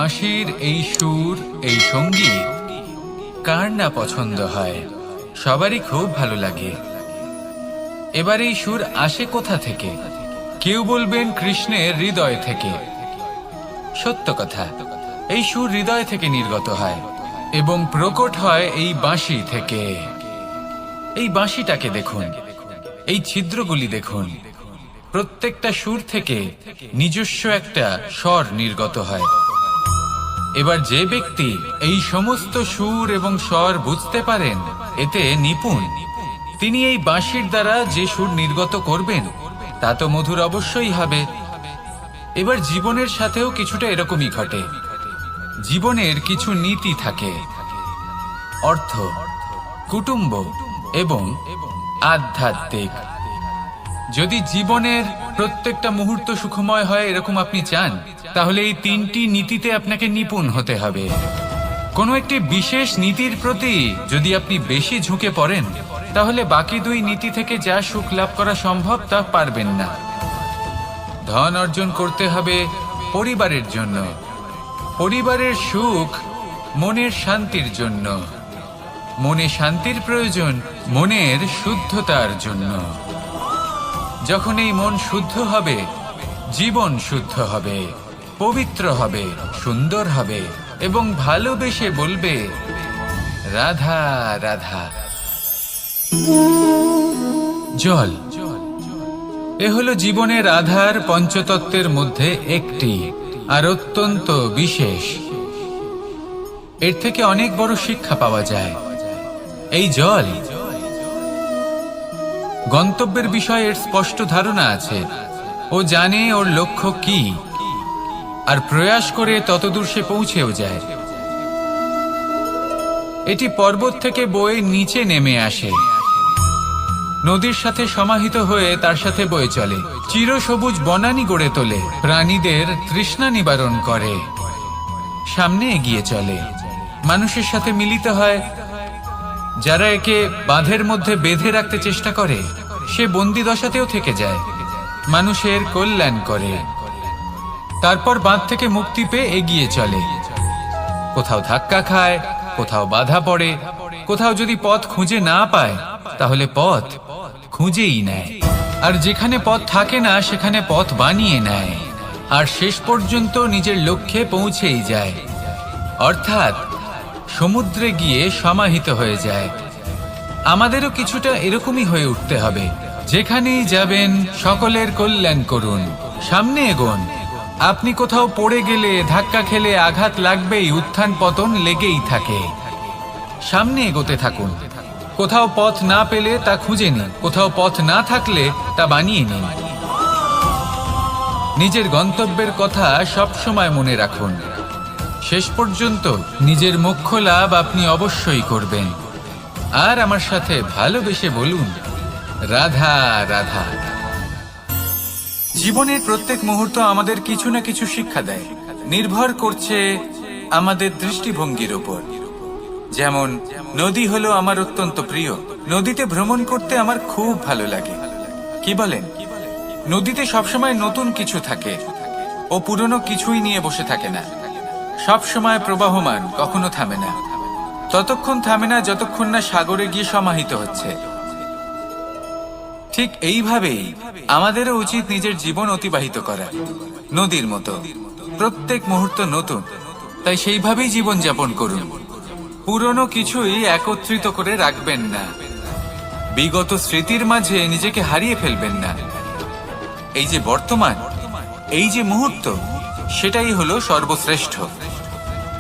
বাঁশির এই সুর, এই সঙ্গীত কার না পছন্দ হয়? সবারই খুব ভালো লাগে। এবার এই সুর আসে কোথা থেকে? কেউ বলবেন কৃষ্ণের হৃদয় থেকে। সত্য কথা, এই সুর হৃদয় থেকে নির্গত হয় এবং প্রকট হয় এই বাঁশি থেকে। এই বাঁশিটাকে দেখুন, এই ছিদ্রগুলি দেখুন, প্রত্যেকটা সুর থেকে নিজস্ব একটা স্বর নির্গত হয়। এবার যে ব্যক্তি এই সমস্ত সুর এবং স্বর বুঝতে পারেন, এতে নিপুণ, তিনি এই বাঁশির দ্বারা যে সুর নির্গত করবেন তা তো মধুর অবশ্যই হবে। এবার জীবনের সাথেও কিছুটা এরকমই ঘটে। জীবনের কিছু নীতি থাকে, অর্থ, কুটুম্ব এবং আধ্যাত্মিক। যদি জীবনের প্রত্যেকটা মুহূর্ত সুখময় হয় এরকম আপনি চান, তাহলে এই তিনটি নীতিতে আপনাকে নিপুণ হতে হবে। কোনো একটি বিশেষ নীতির প্রতি যদি আপনি বেশি ঝুঁকে পড়েন, তাহলে বাকি দুই নীতি থেকে যা সুখ লাভ করা সম্ভব তা পারবেন না। ধন অর্জন করতে হবে পরিবারের জন্য, পরিবারের সুখ মনের শান্তির জন্য, মনে শান্তির প্রয়োজন মনের শুদ্ধতার জন্য। যখন এই মন শুদ্ধ হবে, জীবন শুদ্ধ হবে, পবিত্র হবে, সুন্দর হবে এবং ভালোবেসে বলবে রাধা রাধা। জল, এ হলো জীবনের আধার পঞ্চতত্ত্বের মধ্যে একটি, আর অত্যন্ত বিশেষ। এর থেকে অনেক বড় শিক্ষা পাওয়া যায়। এই জল, গন্তব্যের বিষয়ে এর স্পষ্ট ধারণা আছে। ও জানে ওর লক্ষ্য কি, আর প্রয়াস করে ততদূর সে পৌঁছেও যায়। এটি পর্বত থেকে বয়ে নিচে নেমে আসে, নদীর সাথে সমাহিত হয়ে তার সাথে বয়ে চলে, চিরসবুজ বনানী গড়ে তোলে, প্রাণীদের তৃষ্ণা নিবারণ করে, সামনে এগিয়ে চলে, মানুষের সাথে মিলিত হয়। যারা একে বাঁধের মধ্যে বেঁধে রাখতে চেষ্টা করে, সে বন্দি দশাতেও থেকে যায়, মানুষের কল্যাণ করে। তারপর বাঁধ থেকে মুক্তি পেয়ে এগিয়ে চলে, কোথাও ধাক্কা খায়, কোথাও বাধা পড়ে, কোথাও যদি পথ খুঁজে না পায় তাহলে পথ খুঁজেই নেয়, আর যেখানে পথ থাকে না সেখানে পথ বানিয়ে নেয়, আর শেষ পর্যন্ত নিজের লক্ষ্যে পৌঁছেই যায়, অর্থাৎ সমুদ্রে গিয়ে সমাহিত হয়ে যায়। আমাদেরও কিছুটা এরকমই হয়ে উঠতে হবে। যেখানেই যাবেন সকলের কল্যাণ করুন, সামনে এগোন। আপনি কোথাও পড়ে গেলে, ধাক্কা খেলে আঘাত লাগবেই, উত্থান পতন লেগেই থাকে। সামনে এগোতে থাকুন। কোথাও পথ না পেলে তা খুঁজে নিন, কোথাও পথ না থাকলে তা বানিয়ে নিন। নিজের গন্তব্যের কথা সব সময় মনে রাখুন। শেষ পর্যন্ত নিজের মোক্ষ লাভ আপনি অবশ্যই করবেন। আর আমার সাথে ভালোবেসে বলুন রাধা রাধা। জীবনের প্রত্যেক মুহূর্ত আমাদের কিছু না কিছু শিক্ষা দেয়, নির্ভর করছে আমাদের দৃষ্টিভঙ্গির উপর। যেমন নদী হলো আমার অত্যন্ত প্রিয়, নদীতে ভ্রমণ করতে আমার খুব ভালো লাগে। কি বলেন? নদীতে সবসময় নতুন কিছু থাকে, ও পুরনো কিছুই নিয়ে বসে থাকে না, সব সময় প্রবাহমান, কখনো থামে না। ততক্ষণ থামে না যতক্ষণ না সাগরে গিয়ে সমাহিত হচ্ছে। ঠিক এইভাবেই আমাদেরও উচিত নিজের জীবন অতিবাহিত করা, নদীর মতো, প্রত্যেক মুহূর্ত নতুন। তাই সেইভাবেই জীবন যাপন করুন। পুরনো কিছুই একত্রিত করে রাখবেন না, বিগত স্মৃতির মাঝে নিজেকে হারিয়ে ফেলবেন না। এই যে বর্তমান, এই যে মুহূর্ত, সেটাই হলো সর্বশ্রেষ্ঠ।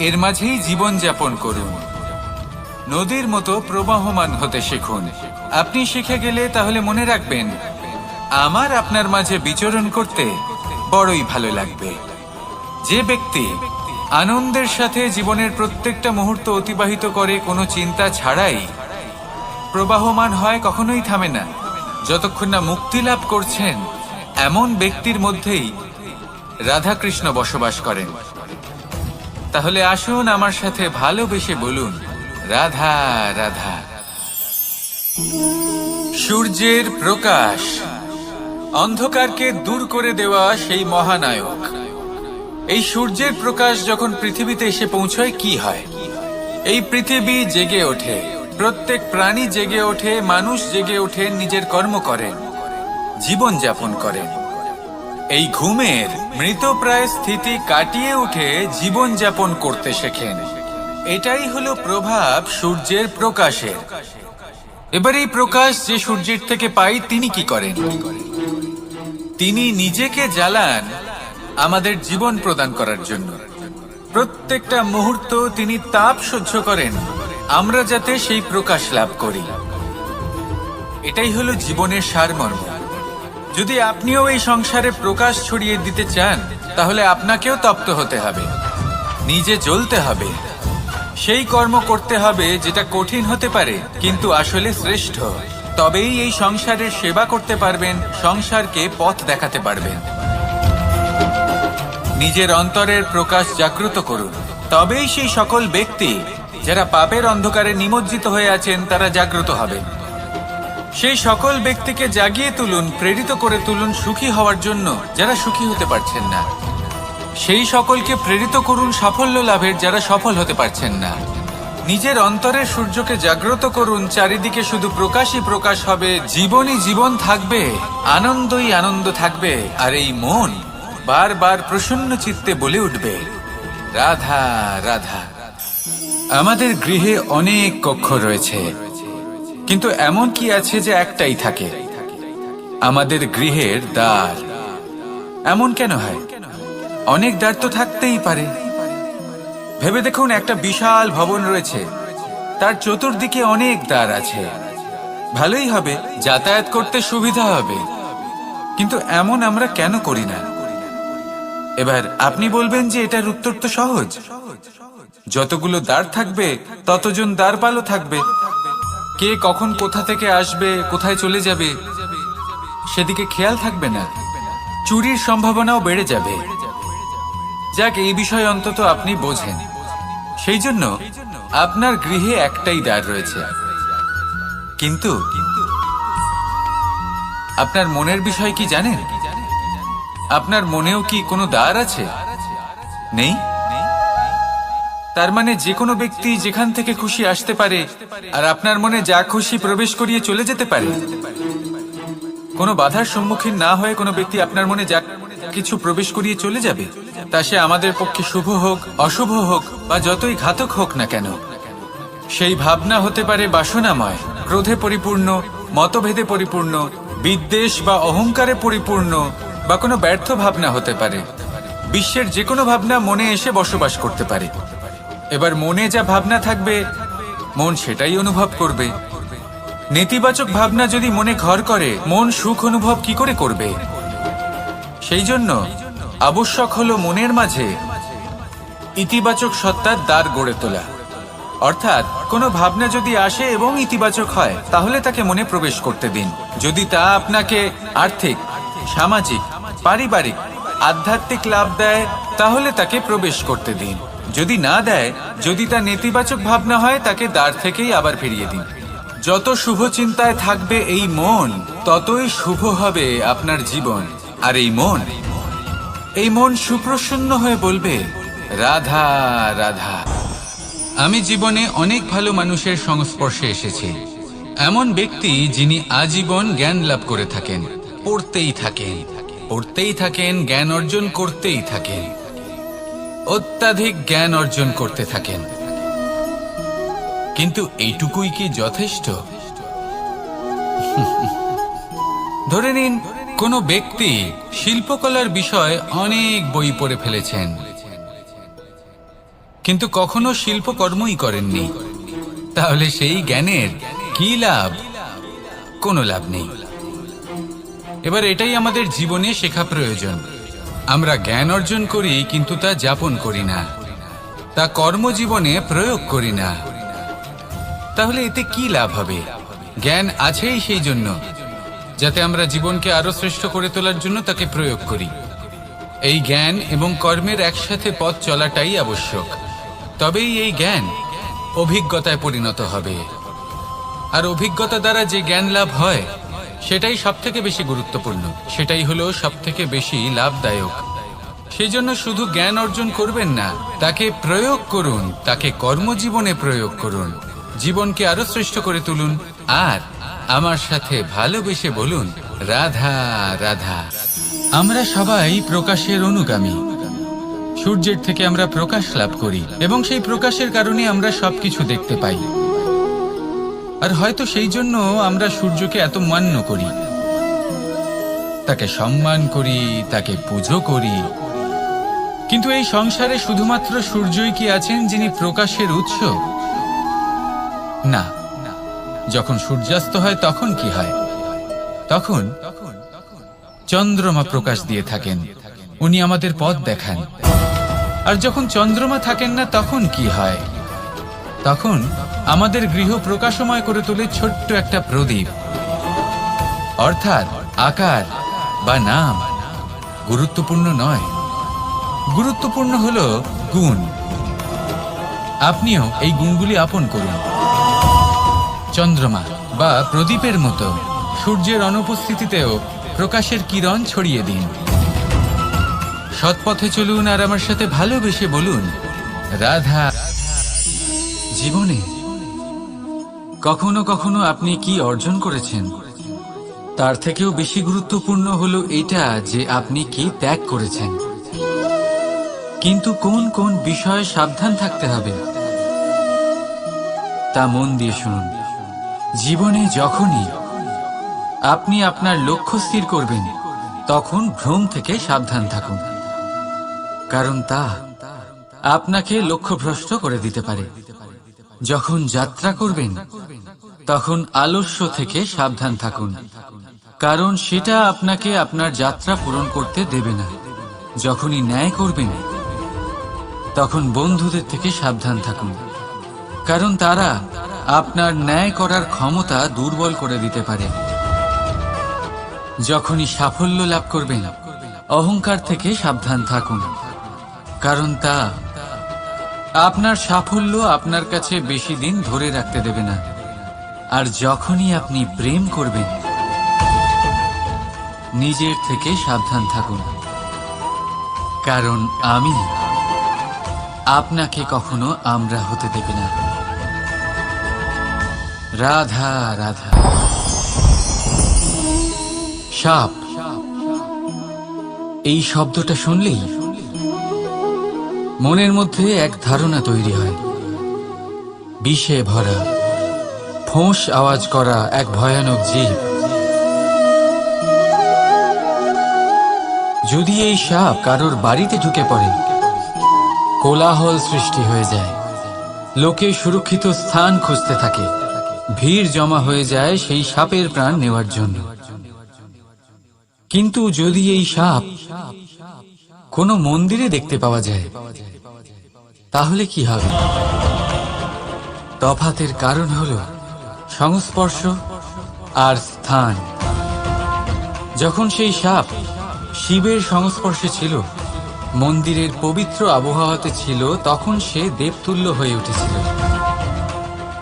এর মাঝেই জীবন যাপন করুন, নদীর মতো প্রবাহমান হতে শিখুন। আপনি শিখে গেলে তাহলে মনে রাখবেন, আমার আপনার মাঝে বিচরণ করতে বড়ই ভালো লাগবে। যে ব্যক্তি আনন্দের সাথে জীবনের প্রত্যেকটা মুহূর্ত অতিবাহিত করে, কোনো চিন্তা ছাড়াই প্রবাহমান হয়, কখনোই থামে না, যতক্ষণ না মুক্তি লাভ করছেন, এমন ব্যক্তির মধ্যেই রাধাকৃষ্ণ বসবাস করেন। তাহলে আসুন আমার সাথে ভালোবেসে বলুন রাধা রাধা। সূর্যের প্রকাশ, অন্ধকারকে দূর করে দেওয়া সেই মহানায়ক। এই সূর্যের প্রকাশ যখন পৃথিবীতে এসে পৌঁছয় কি হয়? এই পৃথিবী জেগে ওঠে, প্রত্যেক প্রাণী জেগে ওঠে, মানুষ জেগে ওঠে, নিজের কর্ম করেন, জীবন যাপন করেন। এই ঘুমের মৃতপ্রায় স্থিতি কাটিয়ে উঠে জীবন যাপন করতে শেখেন। এটাই হলো প্রভাব সূর্যের প্রকাশের। এবার এই প্রকাশ যে সূর্যের থেকে পাই তিনি কি করেন? তিনি নিজেকে জ্বালান আমাদের জীবন প্রদান করার জন্য। প্রত্যেকটা মুহূর্ত তিনি তাপ সহ্য করেন আমরা যাতে সেই প্রকাশ লাভ করি। এটাই হলো জীবনের সারমর্ম। যদি আপনিও এই সংসারে প্রকাশ ছড়িয়ে দিতে চান তাহলে আপনাকেও তপ্ত হতে হবে, নিজে জ্বলতে হবে, সেই কর্ম করতে হবে যেটা কঠিন হতে পারে কিন্তু আসলে শ্রেষ্ঠ। তবেই এই সংসারের সেবা করতে পারবেন, সংসারকে পথ দেখাতে পারবেন। নিজের অন্তরের প্রকাশ জাগ্রত করুন, তবেই সেই সকল ব্যক্তি যারা পাপের অন্ধকারে নিমজ্জিত হয়ে আছেন তারা জাগ্রত হবেন। সেই সকল ব্যক্তিকে জাগিয়ে তুলুন, প্রেরিত করে তুলুন সুখী হওয়ার জন্য যারা সুখী হতে পারছেন না। সেই সকলকে প্রেরিত করুন সাফল্য লাভের যারা সফল হতে পারছেন না। নিজের অন্তরের সূর্যকে জাগ্রত করুন, চারিদিকে শুধু প্রকাশই প্রকাশ হবে, জীবনই জীবন থাকবে, আনন্দই আনন্দ থাকবে। আর এই মন বারবার প্রসন্ন চিত্তে বলে উঠবে রাধা রাধা। আমাদের গৃহে অনেক কক্ষ রয়েছে, কিন্তু এমন কি আছে যে একটাই থাকে? আমাদের গৃহের দ্বার। এমন কেন হয়? অনেক দ্বার তো থাকতেই পারে। ভেবে দেখুন, একটা বিশাল ভবন রয়েছে, তার চতুর্দিকে অনেক দ্বার আছে। ভালোই হবে, যাতায়াত করতে সুবিধা হবে, কিন্তু এমন আমরা কেন করি না? এবার আপনি বলবেন যে এটার উত্তর তো সহজ। যতগুলো দ্বার থাকবে ততজন দ্বারপালও থাকবে। কে কখন কোথা থেকে আসবে, কোথায় চলে যাবে সেদিকে খেয়াল থাকবে না, চুরির সম্ভাবনাও বেড়ে যাবে। যাক, এই বিষয় অন্তত আপনি বোঝেন। সেই জন্য আপনার গৃহে একটাই দ্বার রয়েছে, কিন্তু আপনার মনের বিষয় কি জানেন? আপনার মনেও কি কোনো দ্বার আছে? নেই। তার মানে যে কোনো ব্যক্তি যেখান থেকে খুশি আসতে পারে আর আপনার মনে যা খুশি প্রবেশ করিয়ে চলে যেতে পারে। কোনো বাধার সম্মুখীন না হয়ে কোনো ব্যক্তি আপনার মনে যা কিছু প্রবেশ করিয়ে চলে যাবে, তা সে আমাদের পক্ষে শুভ হোক, অশুভ হোক বা যতই ঘাতক হোক না কেন। সেই ভাবনা হতে পারে বাসনাময়, ক্রোধে পরিপূর্ণ, মতভেদে পরিপূর্ণ, বিদ্বেষ বা অহংকারে পরিপূর্ণ, বা কোনো ব্যর্থ ভাবনা হতে পারে। বিশ্বের যে কোনো ভাবনা মনে এসে বসবাস করতে পারে। এবার মনে যা ভাবনা থাকবে মন সেটাই অনুভব করবে। নেতিবাচক ভাবনা যদি মনে ঘর করে মন সুখ অনুভব কি করে করবে? সেই জন্য আবশ্যক হলো মনের মাঝে ইতিবাচক সত্তার দ্বার গড়ে তোলা। অর্থাৎ কোনো ভাবনা যদি আসে এবং ইতিবাচক হয় তাহলে তাকে মনে প্রবেশ করতে দিন। যদি তা আপনাকে আর্থিক, সামাজিক, পারিবারিক, আধ্যাত্মিক লাভ দেয় তাহলে তাকে প্রবেশ করতে দিন। যদি না দেয়, যদি তা নেতিবাচক ভাবনা হয় তাকে দ্বার থেকেই আবার ফিরিয়ে দিন। যত শুভ চিন্তায় থাকবে এই মন, ততই শুভ হবে আপনার জীবন। আর এই মন সুপ্রসন্ন হয়ে বলবে রাধা রাধা। আমি জীবনে অনেক ভালো মানুষের সংস্পর্শে এসেছি। এমন ব্যক্তি যিনি আজীবন জ্ঞান লাভ করে থাকেন, পড়তেই থাকেন, জ্ঞান অর্জন করতেই থাকেন, অত্যাধিক জ্ঞান অর্জন করতে থাকেন। কিন্তু এইটুকুই কি যথেষ্ট? ধরে নিন কোনো ব্যক্তি শিল্পকলার বিষয়ে অনেক বই পড়ে ফেলেছেন, কিন্তু কখনো শিল্পকর্মই করেননি। তাহলে সেই জ্ঞানের কি লাভ? কোনো লাভ নেই। এবার এটাই আমাদের জীবনে শেখা প্রয়োজন। আমরা জ্ঞান অর্জন করি কিন্তু তা যাপন করি না, তা কর্মজীবনে প্রয়োগ করি না। তাহলে এতে কি লাভ হবে? জ্ঞান আছেই সেই জন্য যাতে আমরা জীবনকে আরো শ্রেষ্ঠ করে তোলার জন্য তাকে প্রয়োগ করি। এই জ্ঞান এবং কর্মের একসাথে পথ চলাটাই আবশ্যক। তবেই এই জ্ঞান অভিজ্ঞতায় পরিণত হবে। আর অভিজ্ঞতা দ্বারা যে জ্ঞান লাভ হয় সেটাই সবথেকে বেশি গুরুত্বপূর্ণ, সেটাই হলো সবথেকে বেশি লাভদায়ক। সেজন্য শুধু জ্ঞান অর্জন করবেন না, তাকে প্রয়োগ করুন, তাকে কর্মজীবনে প্রয়োগ করুন, জীবনকে আরো শ্রেষ্ঠ করে তুলুন। আর আমার সাথে ভালোবেসে বলুন, রাধা রাধা। আমরা সবাই প্রকাশের অনুগামী। সূর্যের থেকে আমরা প্রকাশ লাভ করি এবং সেই প্রকাশের কারণে আমরা সবকিছু দেখতে পাই। আর হয়তো সেই জন্য আমরা সূর্যকে এত মান্য করি, তাকে সম্মান করি, তাকে পুজো করি। কিন্তু এই সংসারে শুধুমাত্র সূর্যই কি আছেন যিনি প্রকাশের উৎস? না। যখন সূর্যাস্ত হয় তখন কি হয়? তখন চন্দ্রমা প্রকাশ দিয়ে থাকেন, উনি আমাদের পথ দেখান। আর যখন চন্দ্রমা থাকেন না তখন কি হয়? তখন আমাদের গৃহ প্রকাশময় করে তোলে ছোট্ট একটা প্রদীপ। অর্থাৎ আকার বা নাম গুরুত্বপূর্ণ নয়, গুরুত্বপূর্ণ হলো গুণ। আপনিও এই গুণগুলি আপন করুন। চন্দ্রমা বা প্রদীপের মতো সূর্যের অনুপস্থিতিতেও প্রকাশের কিরণ ছড়িয়ে দিন। সৎপথে চলুন আর আমার সাথে ভালোবেসে বলুন, রাধা। জীবনে কখনো কখনো আপনি কি অর্জন করেছেন, তার থেকেও বেশি গুরুত্বপূর্ণ হলো এটা যে আপনি কি ত্যাগ করেছেন। কিন্তু কোন কোন বিষয়ে সাবধান থাকতে হবে তা মন দিয়ে শুনুন। জীবনে যখনই আপনি আপনার লক্ষ্য স্থির করবেন তখন ভ্রম থেকে সাবধান থাকুন, কারণ তা আপনাকে লক্ষ্যভ্রষ্ট করে দিতে পারে। যখন যাত্রা করবেন তখন আলস্য থেকে সাবধান থাকুন, কারণ সেটা আপনাকে আপনার যাত্রা পূরণ করতে দেবে না। যখনই ন্যায় করবেন তখন বন্ধুদের থেকে সাবধান থাকুন, কারণ তারা আপনার ন্যায় করার ক্ষমতা দুর্বল করে দিতে পারে। যখনই সাফল্য লাভ করবেন অহংকার থেকে সাবধান থাকুন, কারণ তা আপনার সাফল্য আপনার কাছে বেশি দিন ধরে রাখতে দেবে না। আর যখনই আপনি প্রেম করবেন নিজের থেকে সাবধান থাকুন, কারণ আমি আপনাকে কখনো আমরা হতে দেবে না। রাধা রাধা। সাপ, এই শব্দটা শুনলেই মনের মধ্যে এক ধারণা তৈরি হয়। বিষে ভরা, ফোঁস আওয়াজ করা এক ভয়ানক জীব। যদি এই সাপ কারোর বাড়িতে ঢুকে পড়ে, কোলাহল সৃষ্টি হয়ে যায়, লোকে সুরক্ষিত স্থান খুঁজতে থাকে, ভিড় জমা হয়ে যায় সেই সাপের প্রাণ নেওয়ার জন্য। কিন্তু যদি এই সাপ কোনো মন্দিরে দেখতে পাওয়া যায় তাহলে কি হবে? তফাতের কারণ হলো সংস্পর্শ আর স্থান। যখন সেই সাপ শিবের সংস্পর্শে ছিল, মন্দিরের পবিত্র আবহাওয়াতে ছিল, তখন সে দেবতুল্য হয়ে উঠেছিল।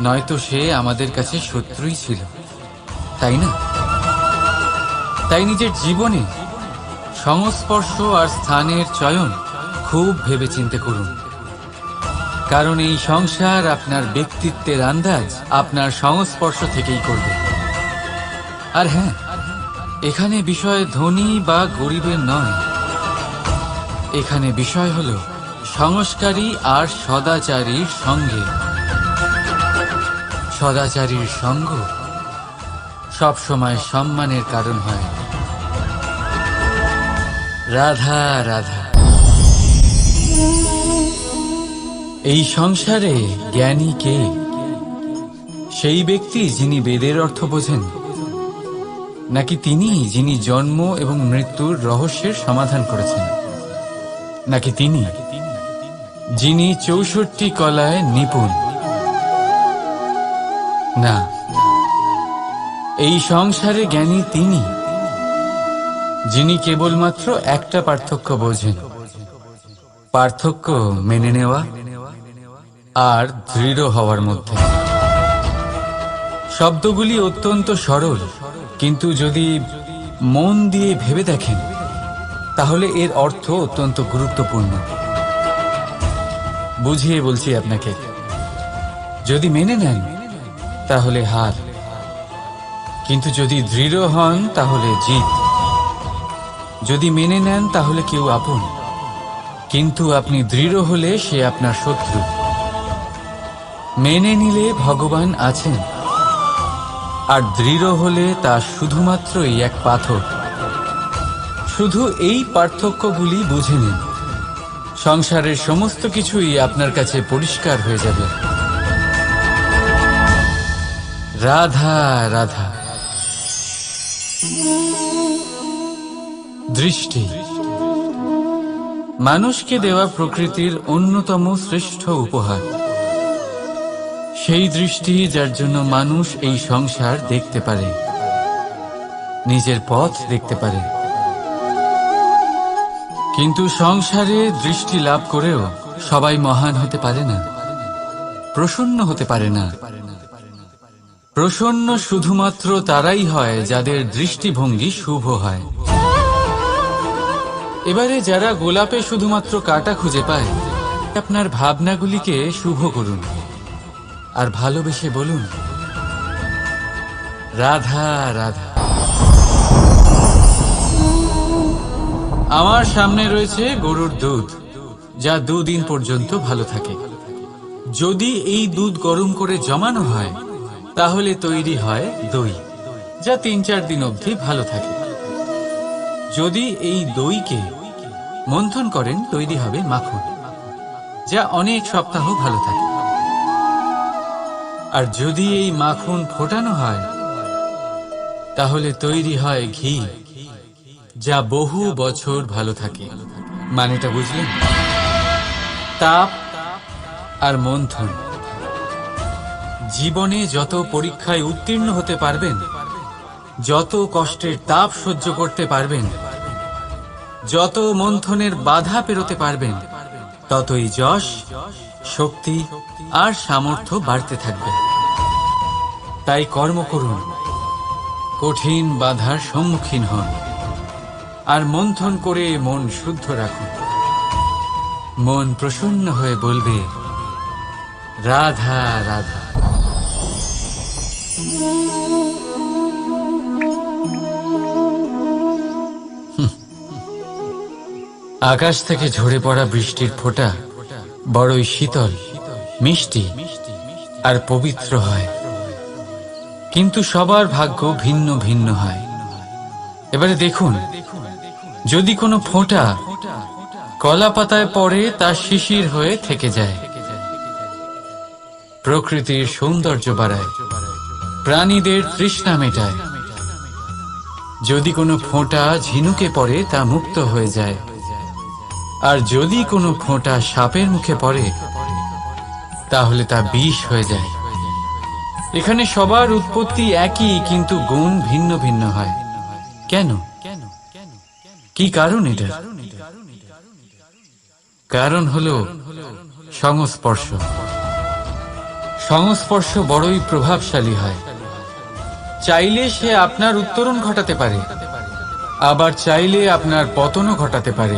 নয়তো সে আমাদের কাছে শত্রুই ছিল, তাই না? তাই নিজের জীবনে সংস্পর্শ আর স্থানের চয়ন খুব ভেবেচিন্তে করুন, কারণ এই সংসার আপনার ব্যক্তিত্বের আন্দাজ আপনার সংস্পর্শ থেকেই করবে। আর হ্যাঁ, এখানে বিষয় ধনী বা গরিবের নয়, এখানে বিষয় হলো সংস্কারী আর সদাচারীর সঙ্গে। সদাচারীর সঙ্গ সবসময় সম্মানের কারণ হয়। রাধা রাধা। এই সংসারে জ্ঞানী কে? সেই ব্যক্তি যিনি বেদের অর্থ বোঝেন, নাকি তিনি যিনি জন্ম এবং মৃত্যুর রহস্যের সমাধান করেছেন, নাকি তিনি যিনি ৬৪ কলায় নিপুণ? না, এই সংসারে জ্ঞানী তিনি যিনি কেবলমাত্র একটা পার্থক্য বোঝেন, পার্থক্য মেনে নেওয়া আর দৃঢ় হওয়ার মধ্যে। শব্দগুলি অত্যন্ত সরল, কিন্তু যদি মন দিয়ে ভেবে দেখেন তাহলে এর অর্থ অত্যন্ত গুরুত্বপূর্ণ। বুঝিয়ে বলছি আপনাকে, যদি মেনে নেন তাহলে হার, কিন্তু যদি দৃঢ় হন তাহলে জিত। যদি মেনে নেন তাহলে কেউ আপন, কিন্তু আপনি দৃঢ় হলে সে আপনার শত্রু। মেনে নিলে ভগবান আছেন, আর দৃঢ় হলে তা শুধুমাত্রই এক পাথর। শুধু এই পার্থক্যগুলি বুঝে নিন, সংসারের সমস্ত কিছুই আপনার কাছে পরিষ্কার হয়ে যাবে। রাধা রাধা। দৃষ্টি মানুষকে দেওয়া প্রকৃতির অন্যতম শ্রেষ্ঠ উপহার। সেই দৃষ্টি যার জন্য মানুষ এই সংসার দেখতে পারে, নিজের পথ দেখতে পারে। কিন্তু সংসারে দৃষ্টি লাভ করেও সবাই মহান হতে পারে না, প্রসন্ন হতে পারে না। প্রসন্ন শুধুমাত্র তারাই হয় যাদের দৃষ্টিভঙ্গি শুভ হয়। এবারে যারা গোলাপে শুধুমাত্র কাঁটা খুঁজে পায়, আপনার ভাবনাগুলিকে শুভ করুন আর ভালোবেসে বলুন রাধা রাধা। আমার সামনে রয়েছে গরুর দুধ, যা 2 দিন পর্যন্ত ভালো থাকে। যদি এই দুধ গরম করে জমানো হয় তাহলে তৈরি হয় দই, যা 3-4 দিন অবধি ভালো থাকে। যদি এই দইকে মন্থন করেন তৈরি হবে মাখন, যা অনেক সপ্তাহ ভালো থাকে। আর যদি এই মাখন ফোটানো হয় তাহলে তৈরি হয় ঘি, যা বহু বছর ভালো থাকে। মানেটা বুঝলেন? তাপ আর মন্থন। জীবনে যত পরীক্ষায় উত্তীর্ণ হতে পারবেন, যত কষ্টের তাপ সহ্য করতে পারবেন, যত মন্থনের বাধা পেরোতে পারবেন, ততই যশ, শক্তি আর সামর্থ্য বাড়তে থাকবে। তাই কর্ম করুন, কঠিন বাধার সম্মুখীন হন, আর মন্থন করে মন শুদ্ধ রাখুন। মন প্রসন্ন হয়ে বলবে রাধা রাধা। আকাশ থেকে ঝরে পড়া বৃষ্টির ফোঁটা বড়ই শীতল, মিষ্টি আর পবিত্র হয়, কিন্তু সবার ভাগ্য ভিন্ন ভিন্ন হয়। এবারে দেখুন, যদি কোনো ফোঁটা কলা পাতায় পড়ে তা শিশির হয়ে থেকে যায়। প্রকৃতির সৌন্দর্য বাড়ায়, প্রাণীদের তৃষ্ণা মেটায়। যদি কোনো ফোঁটা ঝিনুকে পড়ে তা মুক্ত হয়ে যায়, আর যদি কোনো ফোঁটা সাপের মুখে পড়ে তাহলে তা বিষ হয়ে যায়। এখানে সবার উৎপত্তি একই, কিন্তু গুণ ভিন্ন ভিন্ন হয়। কেন? কি কারণ এটা? কারণ হলো সংস্পর্শ। সংস্পর্শ বড়ই প্রভাবশালী হয়। চাইলে সে আপনার উত্তরণ ঘটাতে পারে, আবার চাইলে আপনার পতনও ঘটাতে পারে।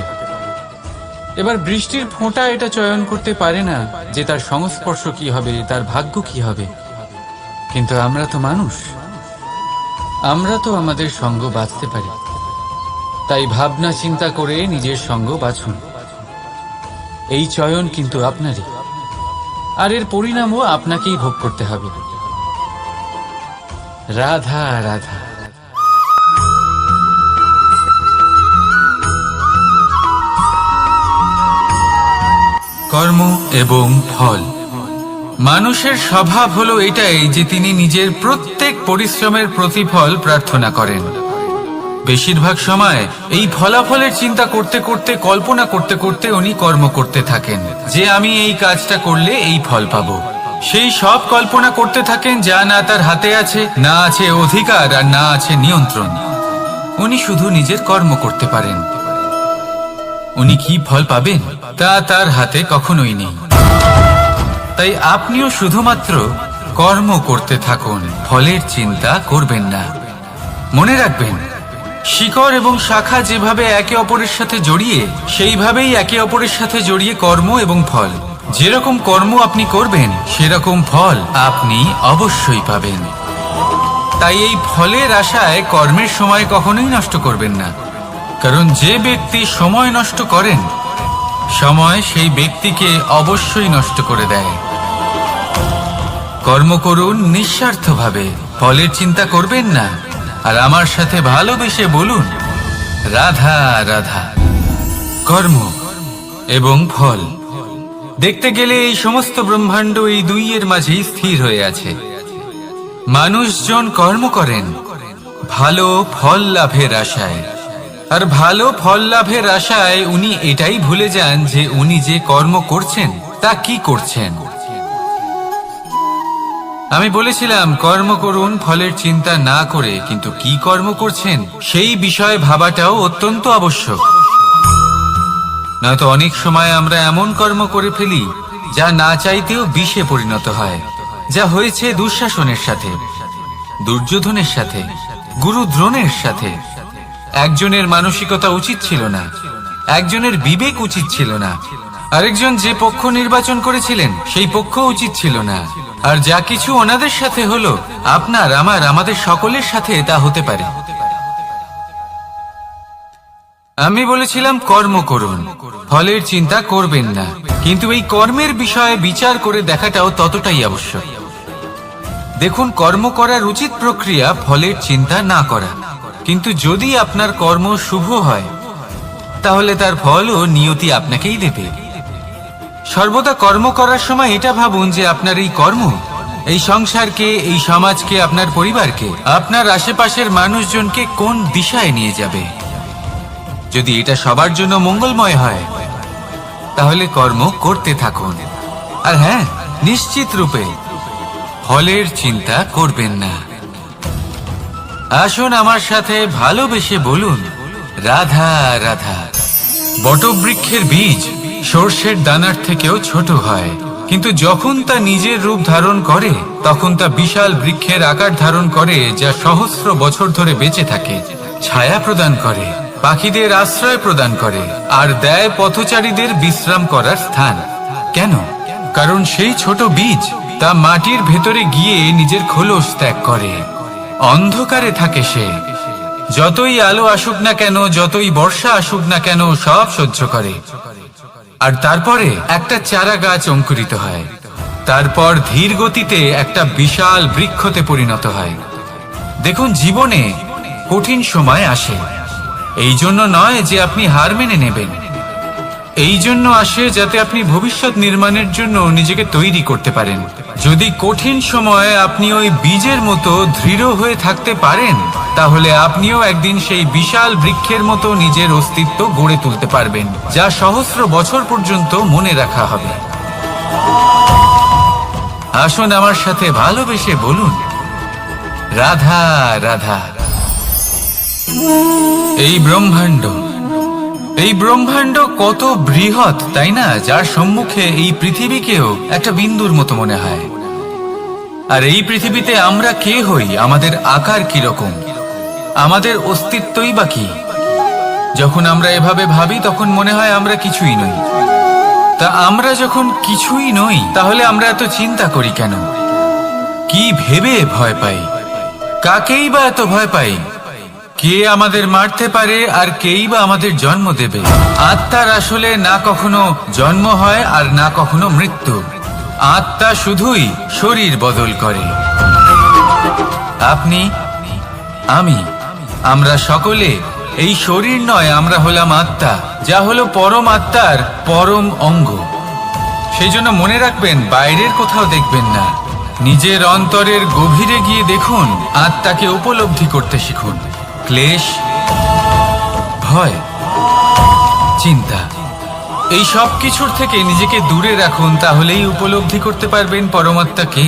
এবার বৃষ্টির ফোঁটা এটা চয়ন করতে পারে না যে তার সংস্পর্শ কি হবে, তার ভাগ্য কি হবে। কিন্তু আমরা তো মানুষ, আমরা তো আমাদের সঙ্গ বাছতে পারি। তাই ভাবনা চিন্তা করে নিজের সঙ্গ বাছুন। এই চয়ন কিন্তু আপনারই, আর এর পরিণামও আপনাকেই ভোগ করতে হবে। রাধা রাধা। কর্ম এবং ফল। মানুষের স্বভাব হলো এটাই যে তিনি নিজের প্রত্যেক পরিশ্রমের প্রতিফল প্রার্থনা করেন। বেশিরভাগ সময় এই ফলাফলের চিন্তা করতে করতে, কল্পনা করতে করতে উনি কর্ম করতে থাকেন, যে আমি এই কাজটা করলে এই ফল পাবো। সেই সব কল্পনা করতে থাকেন যা না তার হাতে আছে, না আছে অধিকার, আর না আছে নিয়ন্ত্রণ। উনি শুধু নিজের কর্ম করতে পারেন। উনি কি ফল পাবেন তা তার হাতে কখনোই নেই। তাই আপনিও শুধুমাত্র কর্ম করতে থাকুন, ফলের চিন্তা করবেন না। মনে রাখবেন, শিকড় এবং শাখা যেভাবে একে অপরের সাথে জড়িয়ে, সেইভাবেই একে অপরের সাথে জড়িয়ে কর্ম এবং ফল। যেরকম কর্ম আপনি করবেন সেরকম ফল আপনি অবশ্যই পাবেন। তাই এই ফলের আশায় কর্মের সময় কখনোই নষ্ট করবেন না, কারণ যে ব্যক্তি সময় নষ্ট করেন, সময় সেই ব্যক্তিকে অবশ্যই নষ্ট করে দেয়। কর্ম করুন নিঃস্বার্থভাবে, ফলের চিন্তা করবেন না, আর আমার সাথে ভালোবেসে বলুন রাধা রাধা। কর্ম এবং ফল, দেখতে গেলে এই সমস্ত ব্রহ্মাণ্ড এই দুইয়ের মাঝেই স্থির হয়ে আছে। মানুষজন কর্ম করেন ভালো ফল লাভের আশায়, আর ভালো ফল লাভের আশায় উনি এটাই ভুলে যান যে উনি যে কর্ম করছেন তা কি করছেন। আমি বলেছিলাম কর্ম করুন ফলের চিন্তা না করে, কিন্তু কি কর্ম করছেন সেই বিষয়ে ভাবাটাও অত্যন্ত আবশ্যক। নয়তো অনেক সময় আমরা এমন কর্ম করে ফেলি যা না চাইতেও বিষে পরিণত হয়, যা হয়েছে দুঃশাসনের সাথে, দুর্যোধনের সাথে, গুরু দ্রোণের সাথে। একজনের মানসিকতা উচিত ছিল না, একজনের বিবেক উচিত ছিল না, আরেকজন যে পক্ষ নির্বাচন করেছিলেন সেই পক্ষ উচিত ছিল না। আর যা কিছু ওনাদের সাথে হলো, আপনার আমাদের সকলের সাথে তা হতে পারে। আমি বলেছিলাম কর্ম করুন, ফলের চিন্তা করবেন না, কিন্তু এই কর্মের বিষয়ে বিচার করে দেখাটাও ততটাই আবশ্যক। দেখুন, কর্ম করার উচিত প্রক্রিয়া ফলের চিন্তা না করা, কিন্তু যদি আপনার কর্ম শুভ হয় তাহলে তার ফলও নিয়তি আপনাকেই দেবে। সর্বদা কর্ম করার সময় এটা ভাবুন যে আপনার এই কর্ম এই সংসারকে, এই সমাজকে, আপনার পরিবারকে, আপনার আশেপাশের মানুষজনকে কোন দিশায় নিয়ে যাবে। যদি এটা সবার জন্য মঙ্গলময় হয় তাহলে কর্ম করতে থাকুন। আর হ্যাঁ, নিশ্চিত রূপে ফলের চিন্তা করবেন না। আসুন আমার সাথে ভালোবেসে বলুন রাধা রাধা। বটবৃক্ষের বীজ সর্ষের দানার থেকেও ছোট হয়, কিন্তু যখন তা নিজের রূপ ধারণ করে তখন তা বিশাল বৃক্ষের আকার ধারণ করে, যা সহস্র বছর ধরে বেঁচে থাকে, ছায়া প্রদান করে, পাখিদের আশ্রয় প্রদান করে, আর দেয় পথচারীদের বিশ্রাম করার স্থান। কেন? কারণ সেই ছোট বীজ তা মাটির ভেতরে গিয়ে নিজের খোলস ত্যাগ করে। অন্ধকারে থাকে সে, যতই আলো আসুক না কেন, যতই বর্ষা আসুক না কেন, সব সহ্য করে। আর তারপরে একটা চারা গাছ অঙ্কুরিত হয়, তারপর ধীর গতিতে একটা বিশাল বৃক্ষতে পরিণত হয়। দেখুন, জীবনে কঠিন সময় আসে, এই জন্য নয় যে আপনি হার মেনে নেবেন, এই জন্য আসে যাতে আপনি ভবিষ্যৎ নির্মাণের জন্য নিজেকে তৈরি করতে পারেন। যদি কঠিন সময়ে আপনি ওই বীজের মতো দৃঢ় হয়ে থাকতে পারেন, তাহলে আপনিও একদিন সেই বিশাল বৃক্ষের মতো নিজের অস্তিত্ব গড়ে তুলতে পারবেন, যা সহস্র বছর পর্যন্ত মনে রাখা হবে। আসুন আমার সাথে ভালোবেসে বলুন রাধা রাধা। এই ব্রহ্মাণ্ড কত বৃহৎ, তাই না? যার সম্মুখে এই পৃথিবীকেও একটা বিন্দুর মতো মনে হয়। আর এই পৃথিবীতে আমরা কে হই, আমাদের আকার কিরকম, আমাদের অস্তিত্বই বা কি? যখন আমরা এভাবে ভাবি তখন মনে হয় আমরা কিছুই নই। তা আমরা যখন কিছুই নই, তাহলে আমরা এত চিন্তা করি কেন? কি ভেবে ভয় পাই? কাকেই বা এত ভয় পাই? কে আমাদের মারতে পারে আর কেই বা আমাদের জন্ম দেবে? আত্মার আসলে না কখনো জন্ম হয় আর না কখনো মৃত্যু। আত্মা শুধুই শরীর বদল করে। আপনি, আমি, আমরা সকলে এই শরীর নয়, আমরা হলাম আত্মা, যা হলো পরম আত্মার পরম অঙ্গ। সেই জন্য মনে রাখবেন, বাইরের কোথাও দেখবেন না, নিজের অন্তরের গভীরে গিয়ে দেখুন, আত্মাকে উপলব্ধি করতে শিখুন। ক্লেশ, ভয়, চিন্তা, এই সব কিছুর থেকে নিজেকে দূরে রাখুন, তাহলেই উপলব্ধি করতে পারবেন পরমাত্মা কে।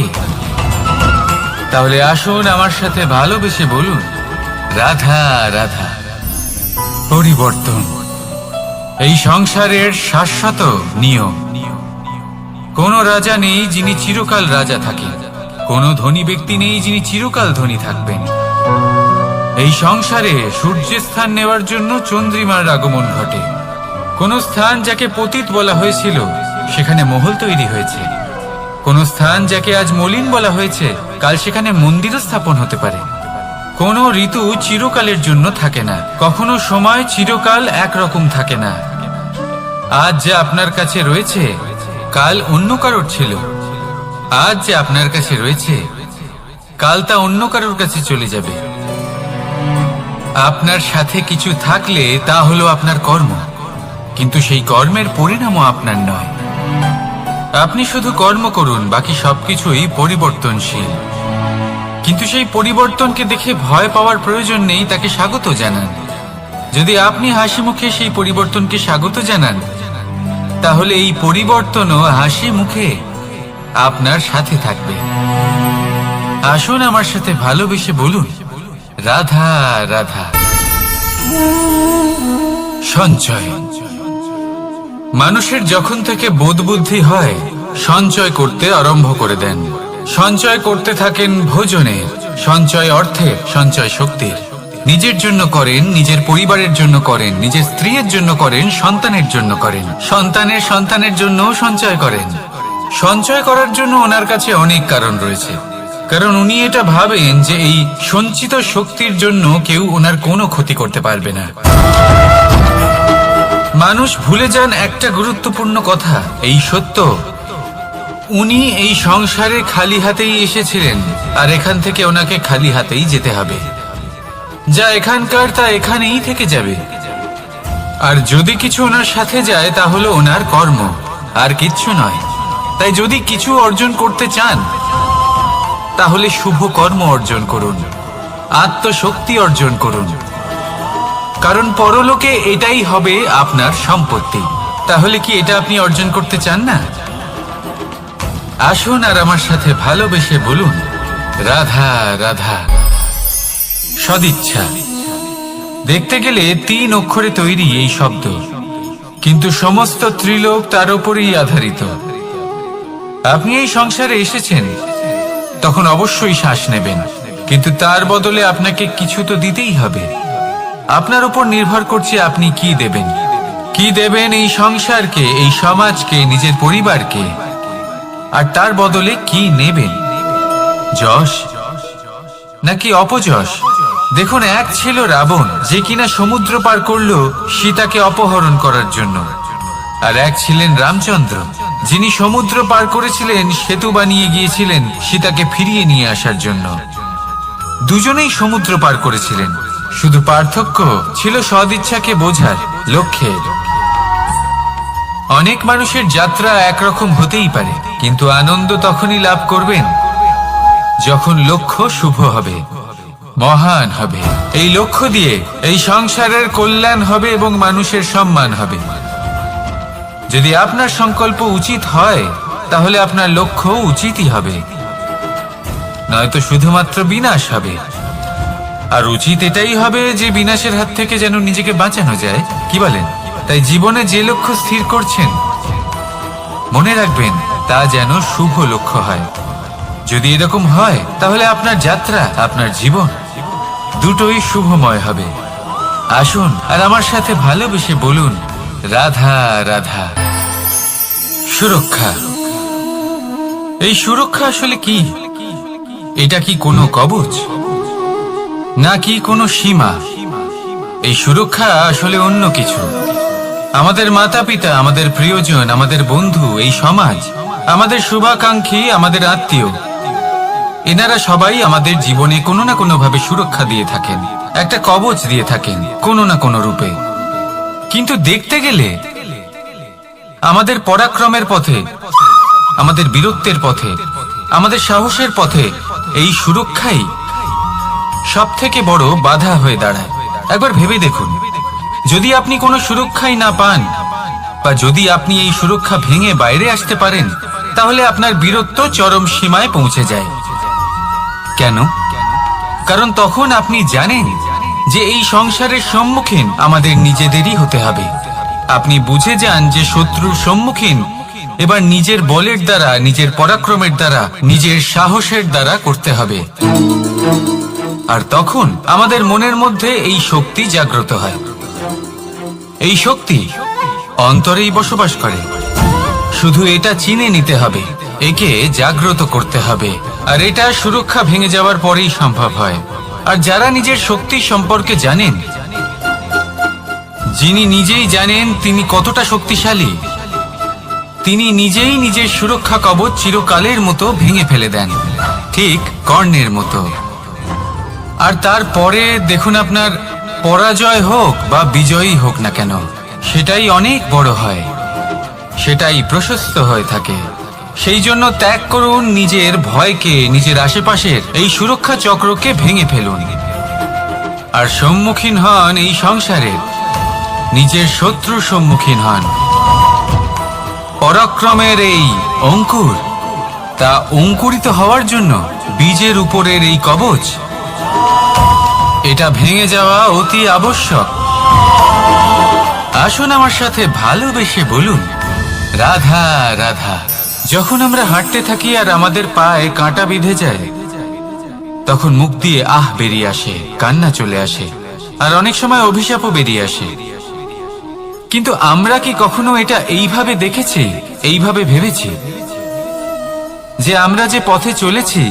তাহলে আসুন আমার সাথে ভালোবেসে বলুন রাধা রাধা। পরিবর্তন এই সংসারের শাশ্বত নিয়ম। কোন রাজা নেই যিনি চিরকাল রাজা থাকেন, কোন ধনী ব্যক্তি নেই যিনি চিরকাল ধনী থাকবেন। এই সংসারে সূর্যের স্থান নেওয়ার জন্য চন্দ্রিমার আগমন ঘটে। কোন স্থান যাকে পতিত বলা হয়েছিল সেখানে মহল তৈরি হয়েছে। কোন স্থান যাকে আজ মলিন বলা হয়েছে কাল সেখানে মন্দিরও স্থাপন হতে পারে। কোনো ঋতু চিরকালের জন্য থাকে না, কখনো সময় চিরকাল একরকম থাকে না। আজ যা আপনার কাছে রয়েছে কাল অন্য কারোর ছিল। আজ যে আপনার কাছে রয়েছে কাল তা অন্য কারোর কাছে চলে যাবে। আপনার সাথে কিছু থাকলে তা হলো আপনার কর্ম, কিন্তু সেই কর্মের পরিণামও আপনার নয়। আপনি শুধু কর্ম করুন, বাকি সবকিছুই পরিবর্তনশীল। কিন্তু সেই পরিবর্তনকে দেখে ভয় পাওয়ার প্রয়োজন নেই, তাকে স্বাগত জানান। যদি আপনি হাসি মুখে সেই পরিবর্তনকে স্বাগত জানান, তাহলে এই পরিবর্তনও হাসি মুখে আপনার সাথে থাকবে। আসুন আমার সাথে ভালোবেসে বলুন, রাধা রাধা। সঞ্চয়। মানুষের যখন থেকে বোধ বুদ্ধি হয় সঞ্চয় করতে আরম্ভ করে দেন। সঞ্চয় করতে থাকেন ভোজনের, সঞ্চয় অর্থের, সঞ্চয় শক্তির। নিজের জন্য করেন, নিজের পরিবারের জন্য করেন, নিজের স্ত্রীর জন্য করেন, সন্তানের জন্য করেন, সন্তানের সন্তানের জন্য সঞ্চয় করেন। সঞ্চয় করার জন্য ওনার কাছে অনেক কারণ রয়েছে, কারণ উনি এটা ভাবেন যে এই সঞ্চিত শক্তির জন্য কেউ ওনার কোনো ক্ষতি করতে পারবে না। মানুষ ভুলে যান একটা গুরুত্বপূর্ণ কথা, এই সত্য, উনি এই সংসারে খালি হাতেই এসেছিলেন, আর এখান থেকে ওনাকে খালি হাতেই যেতে হবে। যা এখানকার তা এখানেই থেকে যাবে। আর যদি কিছু ওনার সাথে যায় তা হলো ওনার কর্ম, আর কিচ্ছু নয়। তাই যদি কিছু অর্জন করতে চান তাহলে শুভ কর্ম অর্জন করুন, আত্মশক্তি অর্জন করুন, কারণ পরলোকে এটাই হবে আপনার সম্পত্তি। তাহলে কি এটা আপনি অর্জন করতে চান না? আসুন আর আমার সাথে ভালোবেসে বলুন, রাধা রাধা। সদিচ্ছা। দেখতে গেলে 3 অক্ষরে তৈরি এই শব্দ, কিন্তু সমস্ত ত্রিলোক তার উপরেই আধারিত। আপনি এই সংসারে এসেছেন, তখন অবশ্যই শ্বাস নেবেন, কিন্তু তার বদলে আপনাকে কিছু তো দিতেই হবে। আপনার উপর নির্ভর করছে আপনি কি দেবেন। কি দেবেন এই সংসারকে, এই সমাজকে, নিজের পরিবারকে, আর তার বদলে কি নেবেন? যশ নাকি অপযশ? দেখুন, এক ছিল রাবণ, যে কিনা সমুদ্র পার করলো সীতাকে অপহরণ করার জন্য, আর এক ছিলেন রামচন্দ্র, যিনি সমুদ্র পার করেছিলেন, সেতু বানিয়ে গিয়েছিলেন সীতাকে ফিরিয়ে নিয়ে আসার জন্য। দুজনেই সমুদ্র পার করেছিলেন, শুধু পার্থক্য ছিল সদিচ্ছাকে বোঝার, লক্ষ্যের। অনেক মানুষের যাত্রা একরকম হতেই পারে, কিন্তু আনন্দ তখনই লাভ করবেন যখন লক্ষ্য শুভ হবে, মহান হবে। এই লক্ষ্য দিয়ে এই সংসারের কল্যাণ হবে এবং মানুষের সম্মান হবে। যদি আপনার সংকল্প উচিত হয় তাহলে আপনার লক্ষ্য উচিতই হবে, নয়তো শুধুমাত্র বিনাশ হবে। আর উচিত এটাই হবে যে বিনাশের হাত থেকে যেন নিজেকে বাঁচানো যায়, কি বলেন? তাই জীবনে যে লক্ষ্য স্থির করছেন মনে রাখবেন তা যেন শুভ লক্ষ্য হয়। যদি এরকম হয় তাহলে আপনার যাত্রা, আপনার জীবন দুটোই শুভময় হবে। আসুন আর আমার সাথে ভালোবেসে বলুন, রাধা রাধা। সুরক্ষা। এই সুরক্ষা আসলে কি? এটা কি কোনো কবচ নাকি কোনো সীমা? এই সুরক্ষা আসলে অন্য কিছু। আমাদের মাতা পিতা, আমাদের প্রিয়জন, আমাদের বন্ধু, এই সমাজ, আমাদের শুভাকাঙ্ক্ষী, আমাদের আত্মীয়, এনারা সবাই আমাদের জীবনে কোনো না কোনো ভাবে সুরক্ষা দিয়ে থাকেন, একটা কবচ দিয়ে থাকেন কোনো না কোনো রূপে। কিন্তু দেখতে গেলে আমাদের পরাক্রমের পথে, আমাদের বীরত্বের পথে, আমাদের সাহসের পথে এই সুরক্ষাই সব থেকে বড় বাধা হয়ে দাঁড়ায়। একবার ভেবে দেখুন, যদি আপনি কোনো সুরক্ষাই না পান, বা যদি আপনি এই সুরক্ষা ভেঙে বাইরে আসতে পারেন, তাহলে আপনার বীরত্ব চরম সীমায় পৌঁছে যায়। কেন? কারণ তখন আপনি জানেন যে এই সংসারের সম্মুখীন আমাদের নিজেদেরই হতে হবে। আপনি বুঝে যান যে শত্রুর সম্মুখীন এবার নিজের বলের দ্বারা, নিজের পরাক্রমের দ্বারা, নিজের সাহসের দ্বারা করতে হবে। আর তখন আমাদের মনের মধ্যে এই শক্তি জাগ্রত হয়। এই শক্তি অন্তরেই বসবাস করে, শুধু এটা চিনে নিতে হবে, একে জাগ্রত করতে হবে। আর এটা সুরক্ষা ভেঙে যাওয়ার পরেই সম্ভব হয়। আর যারা নিজের শক্তি সম্পর্কে জানেন, যিনি নিজেই জানেন তিনি কতটা শক্তিশালী, তিনি নিজেই নিজের সুরক্ষা কবচ চিরকালের মতো ভেঙে ফেলে দেন, ঠিক কর্ণের মতো। আর তারপরে দেখুন, আপনার পরাজয় হোক বা বিজয়ী হোক না কেন, সেটাই অনেক বড় হয়, সেটাই প্রশস্ত হয়ে থাকে। সেই জন্য ত্যাগ করুন নিজের ভয়কে, নিজের আশেপাশের এই সুরক্ষা চক্রকে ভেঙে ফেলুন, আর সম্মুখীন হন এই সংসারের নিজের শত্রুর সম্মুখীন হন। পরাক্রমের এই অঙ্কুর, তা অঙ্কুরিত হওয়ার জন্য বীজের উপরের এই কবচ, এটা ভেঙে যাওয়া অতি আবশ্যক। আসুন আমার সাথে ভালোবেসে বলুন, রাধা রাধা। যখন আমরা হাঁটতে থাকি আর আমাদের পায়ে কাঁটা বিঁধে যায়, তখন মুখ দিয়ে আহ বেরিয়ে আসে, কান্না চলে আসে, আর অনেক সময় অভিশাপও বেরিয়ে আসে। কিন্তু আমরা কি কখনো এটা এইভাবে দেখেছি, এইভাবে ভেবেছি যে আমরা যে পথে চলেছি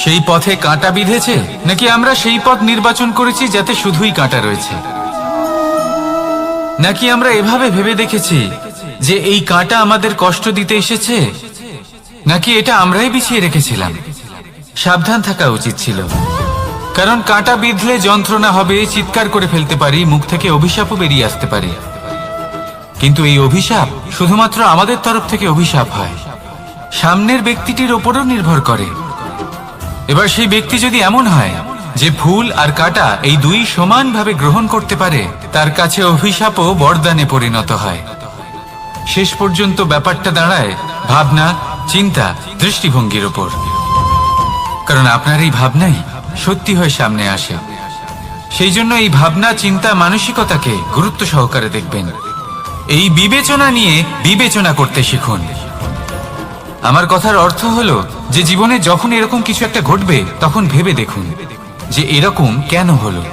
সেই পথে কাঁটা বিঁধেছে, নাকি আমরা সেই পথ নির্বাচন করেছি যাতে শুধুই কাঁটা রয়েছে? নাকি আমরা এভাবে ভেবে দেখেছি যে এই কাঁটা আমাদের কষ্ট দিতে এসেছে, নাকি এটা আমরাই বিছিয়ে রেখেছিলাম? সাবধান থাকা উচিত ছিল, কারণ কাঁটা বিঁধলে যন্ত্রণা হবে, চিৎকার করে ফেলতে পারি, মুখ থেকে অভিশাপও বেরিয়ে আসতে পারে। কিন্তু এই অভিশাপ শুধুমাত্র আমাদের তরফ থেকে অভিশাপ হয়, সামনের ব্যক্তিটির ওপরও নির্ভর করে। এবার সেই ব্যক্তি যদি এমন হয় যে ফুল আর কাঁটা এই দুই সমানভাবে গ্রহণ করতে পারে, তার কাছে অভিশাপও বরদানে পরিণত হয়। শেষ পর্যন্ত ব্যাপারটা দাঁড়ায় ভাবনা, চিন্তা, দৃষ্টিভঙ্গির ওপর। কারণ আপনার এই ভাবনাই সত্যি হয়ে সামনে আসে। সেই জন্য এই ভাবনা, চিন্তা, মানসিকতাকে গুরুত্ব সহকারে দেখবেন। এই বিবেচনা নিয়ে বিবেচনা করতে শিখুন। আমার কথার অর্থ হলো যে জীবনে যখন এরকম কিছু একটা ঘটবে, তখন ভেবে দেখুন যে এরকম কেন হলো।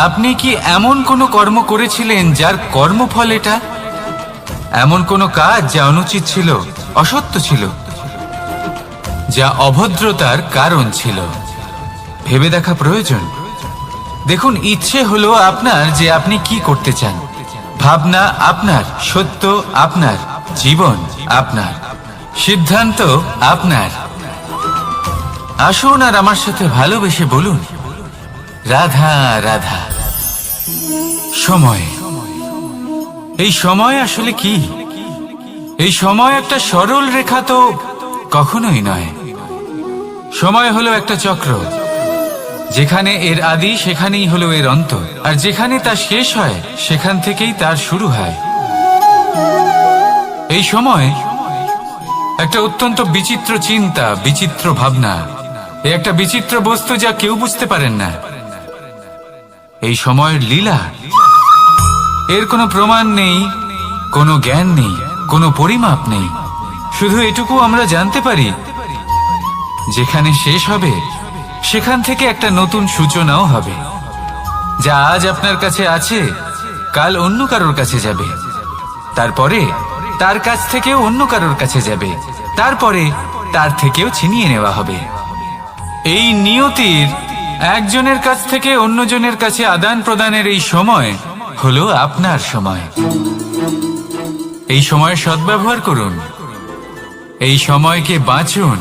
আপনি কি এমন কোনো কর্ম করেছিলেন যার কর্মফল এটা? এমন কোনো কাজ যা অনুচিত ছিল, অসত্য ছিল, যা অভদ্রতার কারণ ছিল? ভেবে দেখা প্রয়োজন। দেখুন, ইচ্ছে হলো আপনার যে আপনি কি করতে চান, ভাবনা আপনার, সত্য আপনার, জীবন আপনার, সিদ্ধান্ত আপনার। আসুন আর আমার সাথে ভালোবেসে বলুন, রাধা রাধা। সময়, এই সময় আসলে কি? এই সময় একটা সরল রেখা তো কখনোই নয়। সময় হলো একটা চক্র, যেখানে এর আদি সেখানেই হলো এর অন্ত, আর যেখানে তা শেষ হয় সেখান থেকেই তার শুরু হয়। এই সময় একটা অত্যন্ত বিচিত্র চিন্তা, বিচিত্র ভাবনা, একটা বিচিত্র বস্তু যা কেউ বুঝতে পারেন না। এই সময়ের লীলা, এর কোনো প্রমাণ নেই, কোনো জ্ঞান নেই, কোনো পরিমাপ নেই। শুধু এটুকু আমরা জানতে পারি, যেখানে শেষ হবে সেখান থেকে একটা নতুন সূচনাও হবে। যা আজ আপনার কাছে আছে, কাল অন্য কারোর কাছে যাবে, তারপরে তার কাছ থেকেও অন্য কারোর কাছে যাবে, তারপরে তার থেকেও ছিনিয়ে নেওয়া হবে। এই নিয়তির একজনের কাছ থেকে অন্যজনের কাছে আদান প্রদানের এই সময় হলো আপনার সময়। এই সময়ের সদ্ব্যবহার করুন, এই সময়কে বাঁচুন।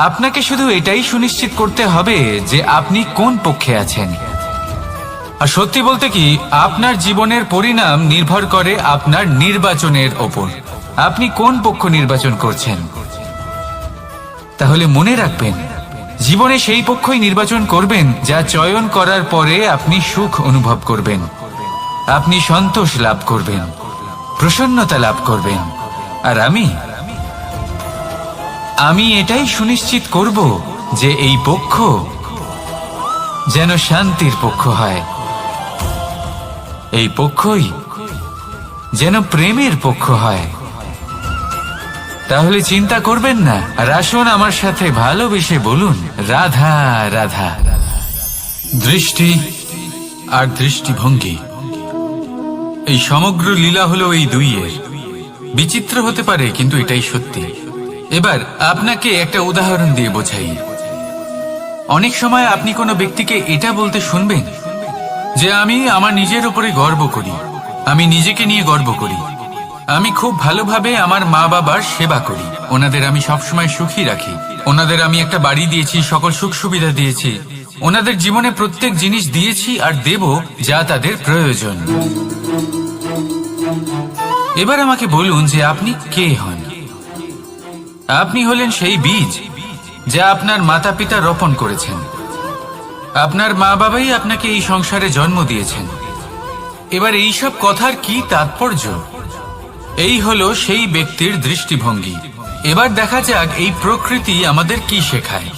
আপনাকে শুধু এটাই সুনিশ্চিত করতে হবে যে আপনি কোন পক্ষে আছেন। আর সত্যি বলতে কি, আপনার জীবনের পরিণাম নির্ভর করে আপনার নির্বাচনের ওপর। আপনি কোন পক্ষ নির্বাচন করছেন। তাহলে মনে রাখবেন, জীবনে সেই পক্ষই নির্বাচন করবেন যা চয়ন করার পরে আপনি সুখ অনুভব করবেন, আপনি সন্তোষ লাভ করবেন, প্রসন্নতা লাভ করবেন। আর আমি এটাই সুনিশ্চিত করব যে এই পক্ষ যেন শান্তির পক্ষ হয়, এই পক্ষই যেন প্রেমের পক্ষ হয়, তাহলে চিন্তা করবেন না, আর আসুন আমার সাথে ভালোবেসে বলুন রাধা রাধা। দৃষ্টি আর দৃষ্টিভঙ্গি, এই সমগ্র লীলা হলো এই দুইয়ের। বিচিত্র হতে পারে, কিন্তু এটাই সত্যি। এবার আপনাকে একটা উদাহরণ দিয়ে বোঝাই। অনেক সময় আপনি কোনো ব্যক্তিকে এটা বলতে শুনবেন যে আমি আমার নিজের উপরে গর্ব করি, আমি নিজেকে নিয়ে গর্ব করি, আমি খুব ভালোভাবে আমার মা বাবার সেবা করি, ওনাদের আমি সবসময় সুখী রাখি, ওনাদের আমি একটা বাড়ি দিয়েছি, সকল সুখ সুবিধা দিয়েছি, ওনাদের জীবনে প্রত্যেক জিনিস দিয়েছি আর দেব যা তাদের প্রয়োজন। এবার আমাকে বলুন যে আপনি কে হন? আপনি হলেন সেই বীজ যা আপনার মাতা পিতা রোপণ করেছেন। আপনার মা বাবাই আপনাকে এই সংসারে জন্ম দিয়েছেন। এবার এইসব কথার কি তাৎপর্য? এই হলো সেই ব্যক্তির দৃষ্টিভঙ্গি। এবার দেখা যাক এই প্রকৃতি আমাদের কি শেখায়।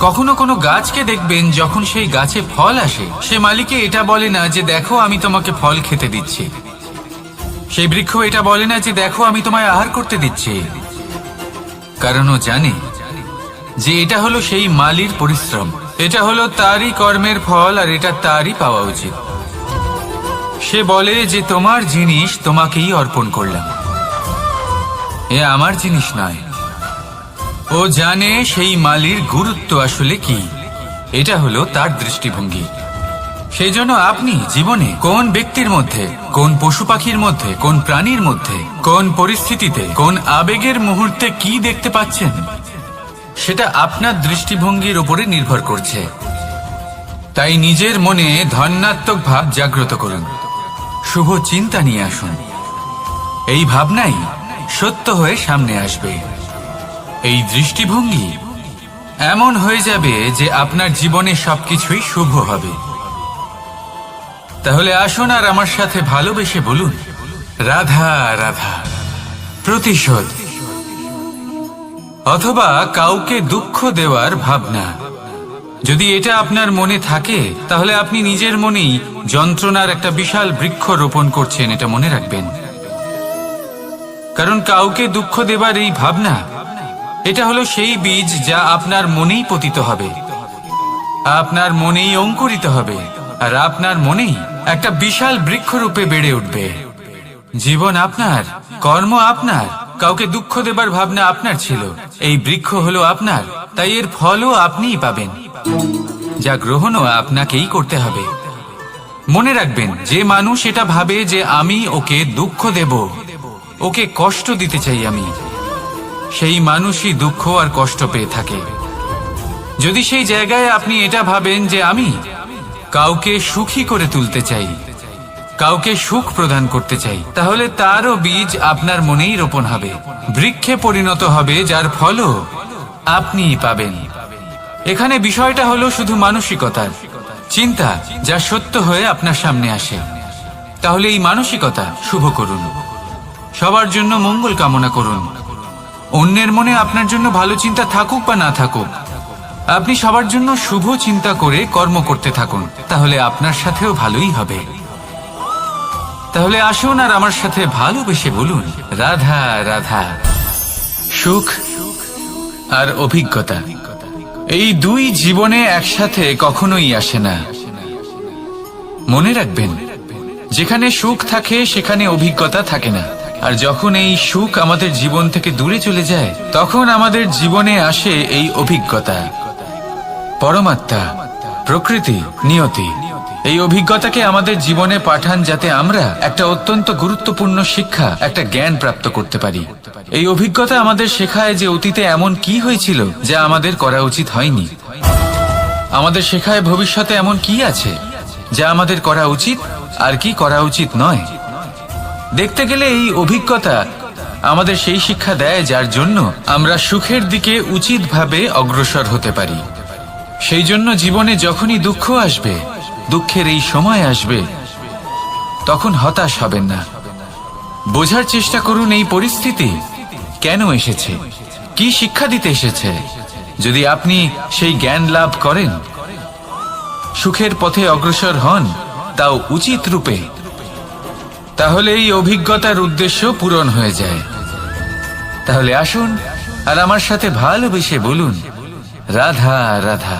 কখনো কোনো গাছকে দেখবেন, যখন সেই গাছে ফল আসে, সে মালিকে এটা বলে না যে দেখো আমি তোমাকে ফল খেতে দিচ্ছি। সেই বৃক্ষ এটা বলে না যে দেখো আমি তোমায় আহার করতে দিচ্ছি, কারণ ও জানে যে এটা হলো সেই মালির পরিশ্রম, এটা হলো তারই কর্মের ফল, আর এটা তারই পাওয়া উচিত। সে বলে যে তোমার জিনিস তোমাকেই অর্পণ করলাম, এ আমার জিনিস নয়। ও জানে সেই মালির গুরুত্ব আসলে কি। এটা হলো তার দৃষ্টিভঙ্গি। সেই জন্য আপনি জীবনে কোন ব্যক্তির মধ্যে, কোন পশু পাখির মধ্যে, কোন প্রাণীর মধ্যে, কোন পরিস্থিতিতে, কোন আবেগের মুহূর্তে কি দেখতে পাচ্ছেন, সেটা আপনার দৃষ্টিভঙ্গির উপরে নির্ভর করছে। তাই নিজের মনে ধন্যাত্মক ভাব জাগ্রত করুন, শুভ চিন্তা নিয়ে আসুন। এই ভাবনাই সত্য হয়ে সামনে আসবে। এই দৃষ্টিভঙ্গি এমন হয়ে যাবে যে আপনার জীবনে সবকিছুই শুভ হবে। তাহলে আসুন আর আমার সাথে ভালোবেসে বলুন রাধা রাধা। প্রতিশোধ অথবা কাউকে দুঃখ দেওয়ার ভাবনা, যদি এটা আপনার মনে থাকে, তাহলে আপনি নিজের মনেই যন্ত্রণার একটা বিশাল বৃক্ষ রোপণ করছেন, এটা মনে রাখবেন। কারণ কাউকে দুঃখ দেবার এই ভাবনা, এটা হলো সেই বীজ যা আপনার মনেই পতিত হবে, আপনার মনেই অঙ্কুরিত হবে, আর আপনার মনেই একটা বিশাল বৃক্ষরূপে বেড়ে উঠবে। জীবন আপনার, কর্ম আপনার, কাউকে দুঃখ দেবার ভাবনা আপনার ছিল, এই বৃক্ষ হলো আপনার, তাই এর ফলও আপনিই পাবেন, যা গ্রহণও আপনাকেই করতে হবে। মনে রাখবেন, যে মানুষ এটা ভাবে যে আমি ওকে দুঃখ দেব, ওকে কষ্ট দিতে চাই আমি, সেই মানুষই দুঃখ আর কষ্ট পেয়ে থাকে। যদি সেই জায়গায় আপনি এটা ভাবেন যে আমি কাউকে সুখী করে তুলতে চাই, কাউকে সুখ প্রদান করতে চাই, তাহলে তারও বীজ আপনার মনেই রোপণ হবে, বৃক্ষে পরিণত হবে, যার ফলও আপনিই পাবেন। এখানে বিষয়টা হলো শুধু মানসিকতার চিন্তা, যা সত্য হয়ে আপনার সামনে আসে। তাহলে এই মানসিকতা শুভ করুন, সবার জন্য মঙ্গল কামনা করুন। অন্যের মনে আপনার জন্য ভালো চিন্তা থাকুক বা না থাকুক, আপনি সবার জন্য শুভ চিন্তা করে কর্ম করতে থাকুন, তাহলে আপনার সাথেও ভালোই হবে। তাহলে আসুন আর আমার সাথে ভালোবেসে বলুন রাধা রাধা। সুখ আর অভিজ্ঞতা, এই দুই জীবনে একসাথে কখনোই আসে না। মনে রাখবেন, যেখানে সুখ থাকে সেখানে অভিজ্ঞতা থাকে না, আর যখন এই সুখ আমাদের জীবন থেকে দূরে চলে যায়, তখন আমাদের জীবনে আসে এই অভিজ্ঞতা। পরমাত্মা, প্রকৃতি, নিয়তি এই অভিজ্ঞতাকে আমাদের জীবনে পাঠান, যাতে আমরা একটা অত্যন্ত গুরুত্বপূর্ণ শিক্ষা, একটা জ্ঞান প্রাপ্ত করতে পারি। এই অভিজ্ঞতা আমাদের শেখায় যে অতীতে এমন কি হয়েছিল যা আমাদের করা উচিত হয়নি। আমাদের শেখায় ভবিষ্যতে এমন কি আছে যা আমাদের করা উচিত আর কি করা উচিত নয়। দেখতে গেলে এই অভিজ্ঞতা আমাদের সেই শিক্ষা দেয় যার জন্য আমরা সুখের দিকে উচিতভাবে অগ্রসর হতে পারি। সেই জন্য জীবনে যখনই দুঃখ আসবে, দুঃখের এই সময় আসবে, তখন হতাশ হবেন না। বোঝার চেষ্টা করুন এই পরিস্থিতি কেন এসেছে, কি শিক্ষা দিতে এসেছে। যদি আপনি সেই জ্ঞান লাভ করেন, সুখের পথে অগ্রসর হন, তাও উচিত রূপে, তাহলে এই অভিজ্ঞতার উদ্দেশ্য পূরণ হয়ে যায়। তাহলে আসুন আর আমার সাথে ভালোবেসে বলুন রাধা রাধা।